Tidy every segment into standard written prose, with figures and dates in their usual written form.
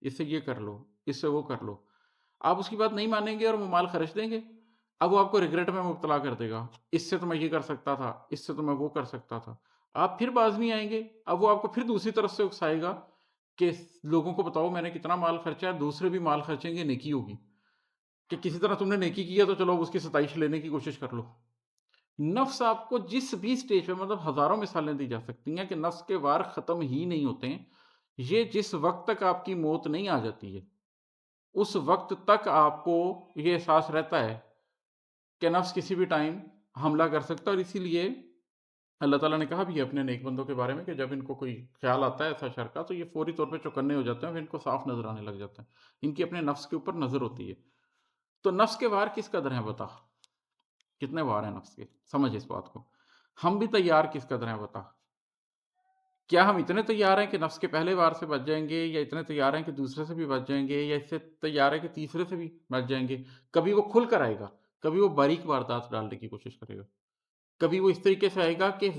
اس سے یہ کر لو، اس سے وہ کر لو۔ آپ اس کی بات نہیں مانیں گے اور وہ مال خرچ دیں گے، اب وہ آپ کو ریگریٹ میں مبتلا کر دے گا، اس سے تو میں یہ کر سکتا تھا، اس سے تو میں وہ کر سکتا تھا۔ آپ پھر باز نہیں آئیں گے، اب وہ آپ کو پھر دوسری طرف سے اکسائے گا کہ لوگوں کو بتاؤ میں نے کتنا مال خرچا ہے، دوسرے بھی مال خرچیں گے، نیکی ہوگی، کہ کسی طرح تم نے نیکی کی ہے تو چلو اب اس کی ستائش لینے کی کوشش کر لو۔ نفس آپ کو جس بھی سٹیج پہ، مطلب ہزاروں مثالیں دی جا سکتی ہیں کہ نفس کے وار ختم ہی نہیں ہوتے ہیں۔ یہ جس وقت تک آپ کی موت نہیں آ جاتی ہے، اس وقت تک آپ کو یہ احساس رہتا ہے کہ نفس کسی بھی ٹائم حملہ کر سکتا ہے، اور اسی لیے اللہ تعالیٰ نے کہا بھی ہے اپنے نیک بندوں کے بارے میں کہ جب ان کو کوئی خیال آتا ہے ایسا شر کا تو یہ فوری طور پہ چوکنے ہو جاتے ہیں اور ان کو صاف نظر آنے لگ جاتا ہے، ان کی اپنے نفس کے اوپر نظر ہوتی ہے۔ تو نفس کے وار کس قدر ہیں بتا، کتنے وار ہیں نفس کے، سمجھ اس بات کو۔ ہم بھی تیار کس قدر ہیں بتا، کیا ہم اتنے تیار ہیں کہ نفس کے پہلے وار سے بچ جائیں گے، یا اتنے تیار ہیں کہ دوسرے سے بھی بچ جائیں گے، یا اس سے تیار ہے کہ تیسرے سے بھی بچ جائیں گے؟ کبھی وہ کھل کر آئے گا، کبھی وہ باریک واردات ڈالنے کی کوشش کرے گا، کبھی وہ اس طریقے سے آئے گا کہ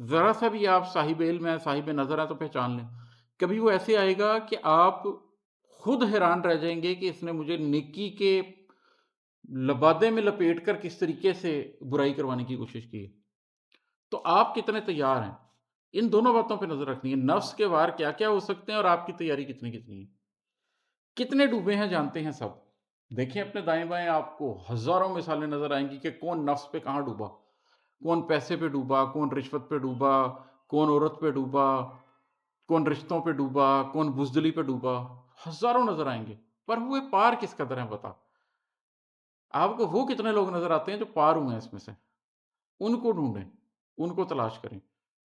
ذرا سا بھی آپ صاحب علم ہیں، صاحب نظر ہیں تو پہچان لیں، کبھی وہ ایسے آئے گا کہ آپ خود حیران رہ جائیں گے کہ اس نے مجھے نیکی کے لبادے میں لپیٹ کر کس طریقے سے برائی کروانے کی کوشش کی ہے۔ تو آپ کتنے تیار ہیں، ان دونوں باتوں پہ نظر رکھنی ہے، نفس کے وار کیا کیا ہو سکتے ہیں اور آپ کی تیاری کتنی کتنی ہے۔ کتنے ڈوبے ہیں جانتے ہیں سب، دیکھیں اپنے دائیں بائیں، آپ کو ہزاروں مثالیں نظر آئیں گی کہ کون نفس پہ کہاں ڈوبا، کون پیسے پہ ڈوبا، کون رشوت پہ ڈوبا، کون عورت پہ ڈوبا، کون رشتوں پہ ڈوبا، کون بزدلی پہ ڈوبا، ہزاروں نظر آئیں گے، پر ہوئے پار کس قدر ہیں بتا۔ آپ کو وہ کتنے لوگ نظر آتے ہیں جو پار ہوئے ہیں اس میں سے، ان کو ڈھونڈیں، ان کو تلاش کریں۔